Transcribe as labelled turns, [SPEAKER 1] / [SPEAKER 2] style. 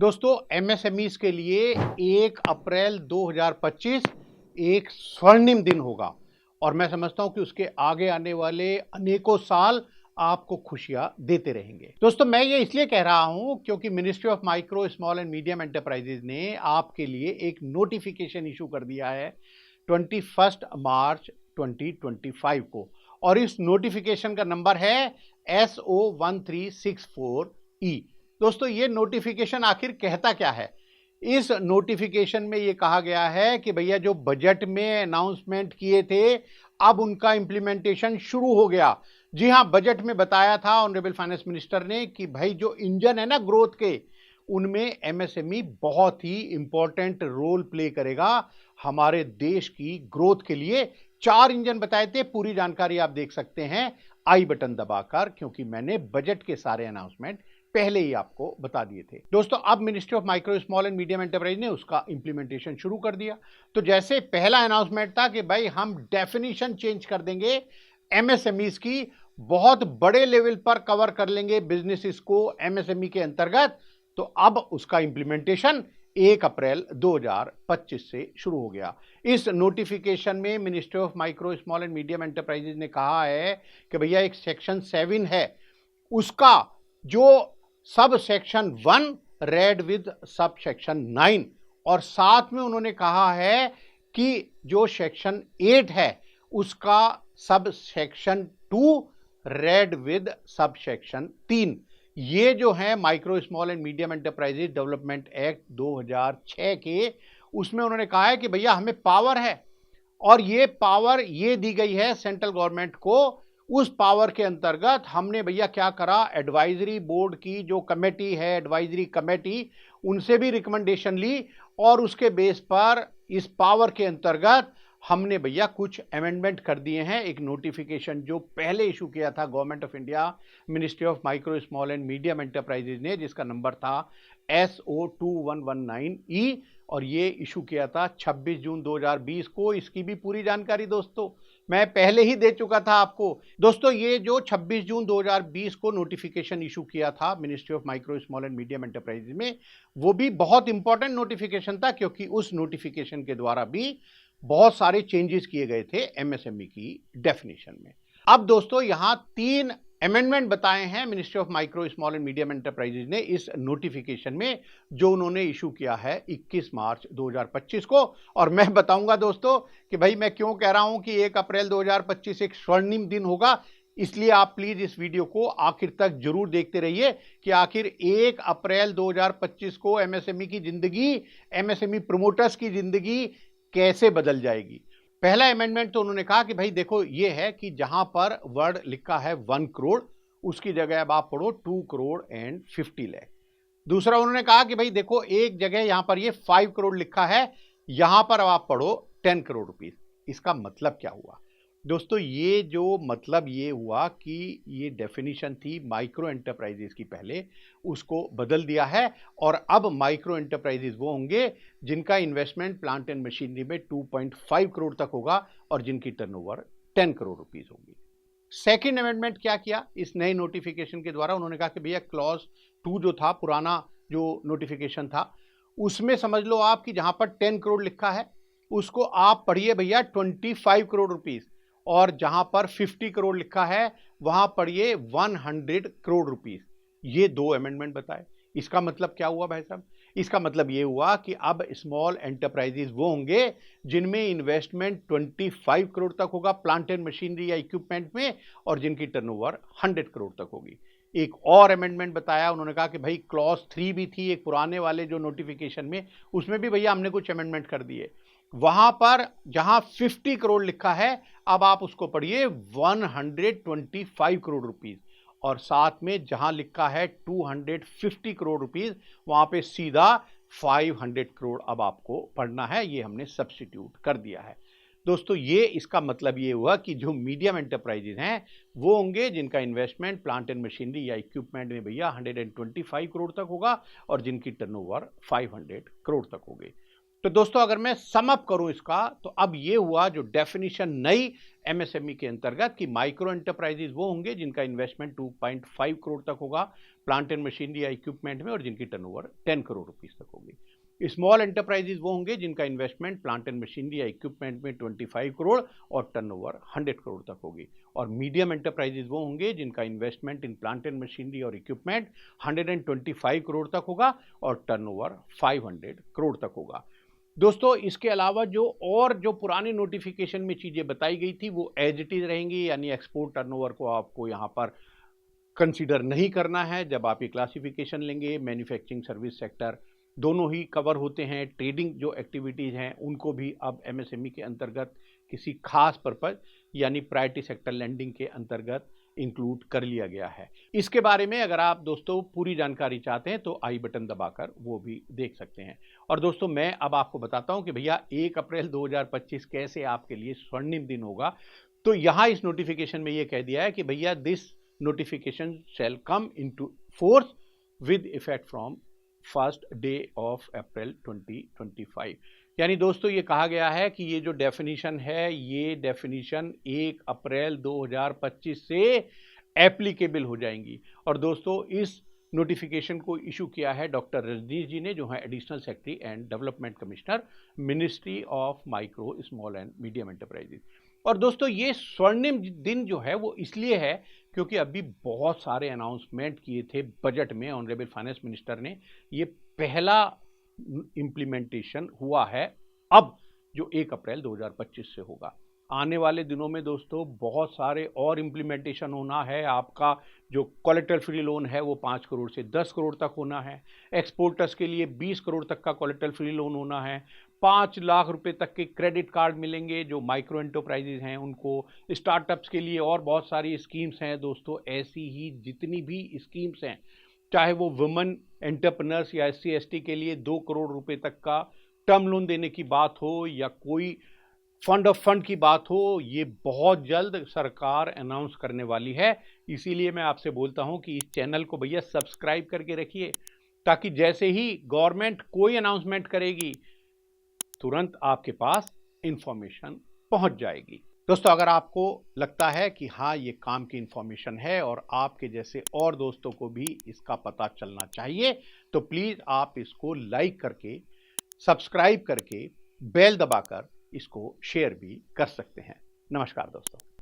[SPEAKER 1] दोस्तों एमएसएमईज के लिए 1 अप्रैल 2025 एक स्वर्णिम दिन होगा और मैं समझता हूं कि उसके आगे आने वाले अनेकों साल आपको खुशियां देते रहेंगे। दोस्तों मैं ये इसलिए कह रहा हूं क्योंकि ministry of micro small and medium enterprises ने आपके लिए एक नोटिफिकेशन इशू कर दिया है 21 मार्च 2025 को और इस नोटिफिकेशन का नंबर है SO1364E। दोस्तों ये नोटिफिकेशन आखिर कहता क्या है? इस नोटिफिकेशन में ये कहा गया है कि भैया जो बजट में अनाउंसमेंट किए थे अब उनका इंप्लीमेंटेशन शुरू हो गया। जी हां, बजट में बताया था ऑनरेबल फाइनेंस मिनिस्टर ने कि भाई जो इंजन है ना ग्रोथ के, उनमें एमएसएमई बहुत ही इंपॉर्टेंट रोल प्ले करेगा हमारे देश की ग्रोथ के लिए। 4 इंजन बताए थे, पूरी जानकारी आप देख सकते हैं आई बटन दबाकर, क्योंकि मैंने बजट के सारे अनाउंसमेंट पहले ही आपको बता दिए थे। दोस्तों अब ministry of micro small and medium enterprise ने उसका इंप्लीमेंटेशन शुरू कर दिया। तो जैसे पहला अनाउंसमेंट था कि भाई हम डेफिनेशन चेंज कर देंगे एमएसएमईज की, बहुत बड़े लेवल पर कवर कर लेंगे बिजनेसेस को एमएसएमई के अंतर्गत। तो अब उसका इंप्लीमेंटेशन 1 अप्रैल 2025 से शुरू हो गया। इस नोटिफिकेशन में ministry of micro small and medium enterprises ने कहा है कि भैया एक सेक्शन 7 है, उसका जो sub section 1 read with sub section 9 और साथ में उन्होंने कहा है कि जो सेक्शन 8 है उसका sub section 2 read with sub section 3। ये जो है micro small and medium enterprises development act 2006 के, उसमें उन्होंने कहा है कि भैया हमें पावर है और ये पावर ये दी गई है सेंट्रल गवर्नमेंट को। उस पावर के अंतर्गत हमने भैया क्या करा, एडवाइजरी बोर्ड की जो कमेटी है, एडवाइजरी कमेटी, उनसे भी रिकमेंडेशन ली और उसके बेस पर इस पावर के अंतर्गत हमने भैया कुछ अमेंडमेंट कर दिए हैं। एक नोटिफिकेशन जो पहले इशू किया था government of India, ministry of micro small and medium enterprises ने, जिसका नंबर था SO2119E और ये इशू किया था 26 जून 2020 को। इसकी भी पूरी जानकारी दोस्तों मैं पहले ही दे चुका था आपको। दोस्तों ये जो 26 जून 2020 को नोटिफिकेशन इशू किया था ministry of micro small and medium enterprises में, वो भी बहुत इंपॉर्टेंट नोटिफिकेशन था क्योंकि उस नोटिफिकेशन के द्वारा भी बहुत सारे चेंजेस किए गए थे एमएसएमई की डेफिनेशन में। अब दोस्तों यहां 3 अमेंडमेंट बताए हैं ministry of micro small and medium enterprises ने इस नोटिफिकेशन में, जो उन्होंने इशू किया है 21 मार्च 2025 को। और मैं बताऊंगा दोस्तों कि भाई मैं क्यों कह रहा हूं कि 1 अप्रैल 2025 एक स्वर्णिम दिन होगा, इसलिए आप प्लीज इस वीडियो को आखिर तक जरूर देखते रहिए कि आखिर 1 अप्रैल 2025 को एमएसएमई की जिंदगी, एमएसएमई प्रमोटर्स की जिंदगी कैसे बदल जाएगी। पहला अमेंडमेंट तो उन्होंने कहा कि भाई देखो ये है कि जहां पर वर्ड लिखा है 1 करोड़, उसकी जगह अब आप पढ़ो 2 करोड़ एंड 50 लाख। दूसरा उन्होंने कहा कि भाई देखो एक जगह यहां पर ये 5 करोड़ लिखा है, यहां पर अब आप पढ़ो 10 करोड़ रुपीस। इसका मतलब क्या हुआ दोस्तों? ये जो मतलब ये हुआ कि ये डेफिनेशन थी माइक्रो एंटरप्राइजेस की, पहले उसको बदल दिया है और अब माइक्रो एंटरप्राइजेस वो होंगे जिनका इन्वेस्टमेंट प्लांट एंड मशीनरी में 2.5 करोड़ तक होगा और जिनकी टर्नओवर 10 करोड़ रुपीस होगी। सेकेंड अमेंडमेंट क्या किया इस नए नोटिफिकेशन के द्वारा? उन्होंने कहा कि भैया क्लॉज 2 जो था, पुराना जो नोटिफिकेशन था, उसमें समझ लो आप कि जहां पर 10 करोड़ लिखा है उसको आप पढ़िए भैया 25 करोड़ रुपीस, और जहां पर 50 करोड़ लिखा है वहां पढ़िए 100 करोड़ रुपीस। ये 2 अमेंडमेंट बताए। इसका मतलब क्या हुआ भाई साहब? इसका मतलब ये हुआ कि अब स्मॉल एंटरप्राइजेस वो होंगे जिनमें इन्वेस्टमेंट 25 करोड़ तक होगा प्लांट एंड मशीनरी या इक्विपमेंट में, और जिनकी टर्नओवर 100 करोड़ तक होगी। एक और अमेंडमेंट बताया, उन्होंने कहा कि भाई क्लॉज 3 भी थी एक पुराने वाले जो नोटिफिकेशन में, उसमें भी भैया हमने कुछ अमेंडमेंट कर दिए। वहां पर जहां 50 करोड़ लिखा है अब आप उसको पढ़िए 125 करोड़ रुपीस, और साथ में जहां लिखा है 250 करोड़ रुपीस वहां पे सीधा 500 करोड़ अब आपको पढ़ना है। ये हमने सब्स्टिट्यूट कर दिया है दोस्तों। ये इसका मतलब ये हुआ कि जो मीडियम एंटरप्राइजेज हैं वो होंगे जिनका इन्वेस्टमेंट प्लांट एंड मशीनरी या इक्विपमेंट में भैया 125 करोड़ तक होगा और जिनकी टर्नओवर 500 करोड़ तक होगी। तो दोस्तों अगर मैं सम अप करूं इसका, तो अब ये हुआ जो डेफिनेशन नई एमएसएमई के अंतर्गत कि माइक्रो एंटरप्राइजेज वो होंगे जिनका इन्वेस्टमेंट 2.5 करोड़ तक होगा प्लांट एंड मशीनरी या इक्विपमेंट में और जिनकी टर्नओवर 10 करोड़ रुपीस तक होगी। स्मॉल एंटरप्राइजेज वो होंगे जिनका इन्वेस्टमेंट प्लांट एंड मशीनरी या इक्विपमेंट में 25 करोड़ और टर्नओवर 100 करोड़ तक होगी। और मीडियम एंटरप्राइजेज वो होंगे जिनका investment in plant and machinery और इक्विपमेंट 125 करोड़ तक होगा और टर्नओवर 500 करोड़ तक होगा। दोस्तों इसके अलावा जो पुराने नोटिफिकेशन में चीजें बताई गई थी वो एज इट इज रहेंगी, यानी एक्सपोर्ट टर्नओवर को आपको यहां पर कंसीडर नहीं करना है जब आप ये क्लासिफिकेशन लेंगे। मैन्युफैक्चरिंग सर्विस सेक्टर दोनों ही कवर होते हैं। ट्रेडिंग जो एक्टिविटीज हैं उनको भी अब एमएसएमई के अंतर्गत किसी खास पर्पज यानी प्रायोरिटी सेक्टर लैंडिंग के अंतर्गत इंक्लूड कर लिया गया है। इसके बारे में अगर आप दोस्तों पूरी जानकारी चाहते हैं तो आई बटन दबाकर वो भी देख सकते हैं। और दोस्तों मैं अब आपको बताता हूं कि भैया 1 अप्रैल 2025 कैसे आपके लिए स्वर्णिम दिन होगा। तो यहां इस नोटिफिकेशन में ये कह दिया है कि भैया this notification shall come into force with effect from first day of April 2025। यानी दोस्तों ये कहा गया है कि ये जो डेफिनेशन है ये डेफिनेशन 1 अप्रैल 2025 से एप्लीकेबल हो जाएंगी। और दोस्तों इस नोटिफिकेशन को इशू किया है डॉक्टर रजनीश जी ने, जो है additional secretary and development commissioner, ministry of micro small and medium enterprises. और दोस्तों ये स्वर्णिम दिन जो है वो इसलिए है क्योंकि अभी बहुत सारे अनाउंसमेंट किए थे बजट में ऑनरेबल फाइनेंस मिनिस्टर ने। ये पहला इंप्लीमेंटेशन हुआ है अब जो 1 अप्रैल 2025 से होगा। आने वाले दिनों में दोस्तों बहुत सारे और इंप्लीमेंटेशन होना है। आपका जो कोलेटरल फ्री लोन है वो 5 करोड़ से 10 करोड़ तक होना है। एक्सपोर्टर्स के लिए 20 करोड़ तक का कोलेटरल फ्री लोन होना है। 5 लाख रुपए तक के क्रेडिट कार्ड मिलेंगे जो माइक्रो एंटरप्राइजेज हैं उनको। स्टार्टअप्स के लिए और बहुत सारी स्कीम्स हैं दोस्तों। ऐसी ही जितनी भी स्कीम्स हैं, चाहे वो वुमेन एंटरप्रेन्योर्स या SC ST के लिए 2 करोड़ रुपए तक का टर्म लोन देने की बात हो या कोई फंड ऑफ फंड की बात हो, ये बहुत जल्द सरकार अनाउंस करने वाली है। इसीलिए मैं आपसे बोलता हूं कि इस चैनल को भैया सब्सक्राइब करके रखिए ताकि जैसे ही गवर्नमेंट कोई अनाउंसमेंट करेगी तुरंत आपके पास इंफॉर्मेशन पहुंच जाएगी। दोस्तों अगर आपको लगता है कि हाँ ये काम की इंफॉर्मेशन है और आपके जैसे और दोस्तों को भी इसका पता चलना चाहिए तो प्लीज आप इसको लाइक करके, सब्सक्राइब करके, बेल दबाकर इसको शेयर भी कर सकते हैं। नमस्कार दोस्तों।